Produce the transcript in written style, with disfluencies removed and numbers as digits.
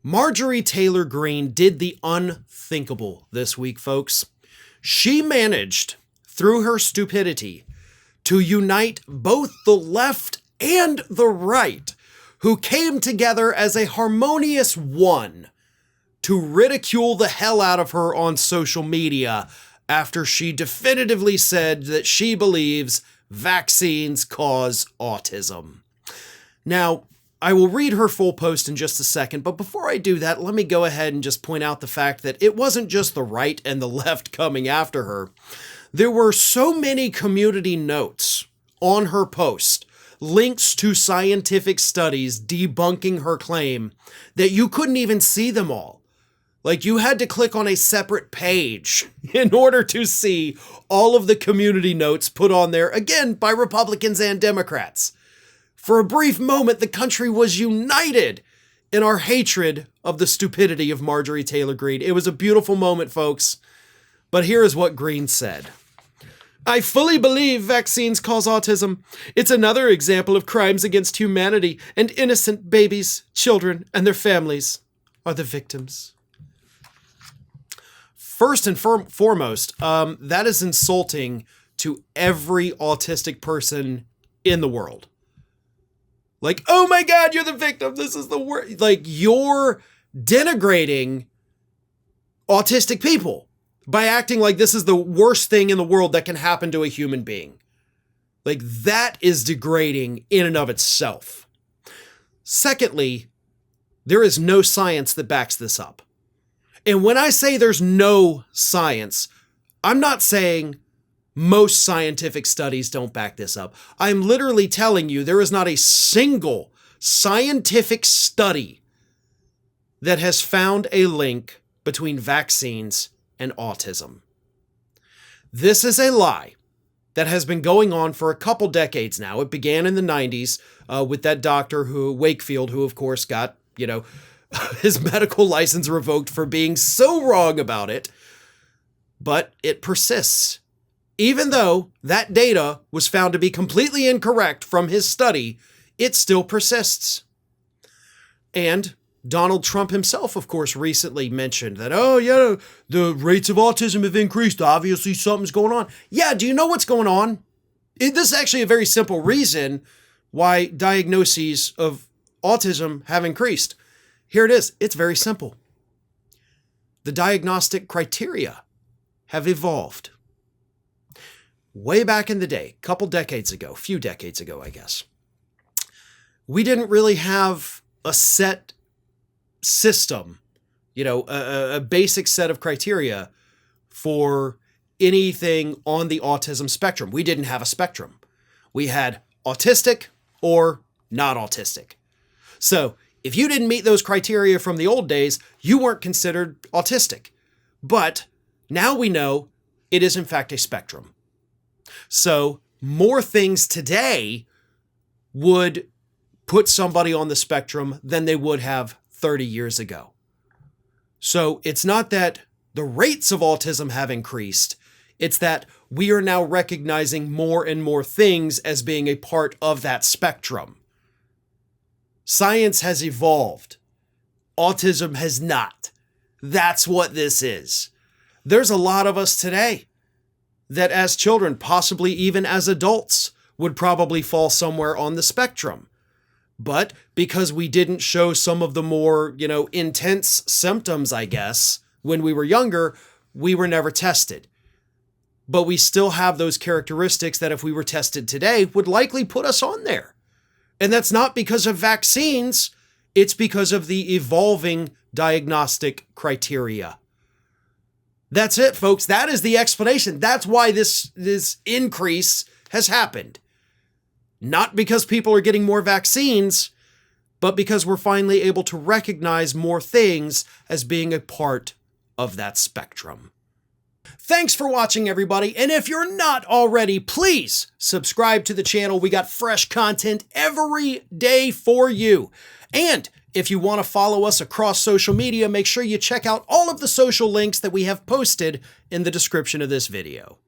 Marjorie Taylor Greene did the unthinkable this week, folks. She managed, through her stupidity, to unite both the left and the right, who came together as a harmonious one to ridicule the hell out of her on social media after she definitively said that she believes vaccines cause autism. Now, I will read her full post in just a second, but before I do that, let me go ahead and just point out the fact that it wasn't just the right and the left coming after her. There were so many community notes on her post, links to scientific studies debunking her claim, that you couldn't even see them all. Like, you had to click on a separate page in order to see all of the community notes put on there, again, by Republicans and Democrats. For a brief moment, the country was united in our hatred of the stupidity of Marjorie Taylor Greene. It was a beautiful moment, folks. But here is what Greene said. I fully believe vaccines cause autism. It's another example of crimes against humanity, and innocent babies, children, and their families are the victims. First and foremost, that is insulting to every autistic person in the world. Like, oh my God, you're the victim. This is the worst. Like, you're denigrating autistic people by acting like this is the worst thing in the world that can happen to a human being. Like, that is degrading in and of itself. Secondly, there is no science that backs this up. And when I say there's no science, I'm not saying most scientific studies don't back this up. I'm literally telling you there is not a single scientific study that has found a link between vaccines and autism. This is a lie that has been going on for a couple decades now. It began in the 90s with that doctor Wakefield, who of course got, his medical license revoked for being so wrong about it. But it persists. Even though that data was found to be completely incorrect from his study, it still persists. And Donald Trump himself, of course, recently mentioned that, oh yeah, the rates of autism have increased. Obviously something's going on. Yeah, do you know what's going on? This is actually a very simple reason why diagnoses of autism have increased. Here it is. It's very simple. The diagnostic criteria have evolved. Way back in the day, a few decades ago, I guess, we didn't really have a set system, a basic set of criteria for anything on the autism spectrum. We didn't have a spectrum. We had autistic or not autistic. So if you didn't meet those criteria from the old days, you weren't considered autistic. But now we know it is in fact a spectrum. So more things today would put somebody on the spectrum than they would have 30 years ago. So it's not that the rates of autism have increased. It's that we are now recognizing more and more things as being a part of that spectrum. Science has evolved. Autism has not. That's what this is. There's a lot of us today that as children, possibly even as adults, would probably fall somewhere on the spectrum. But because we didn't show some of the more, intense symptoms, I guess, when we were younger, we were never tested. But we still have those characteristics that if we were tested today would likely put us on there. And that's not because of vaccines, it's because of the evolving diagnostic criteria. That's it, folks. That is the explanation. That's why this increase has happened. Not because people are getting more vaccines, but because we're finally able to recognize more things as being a part of that spectrum. Thanks for watching, everybody. And if you're not already, please subscribe to the channel. We got fresh content every day for you. And if you want to follow us across social media, make sure you check out all of the social links that we have posted in the description of this video.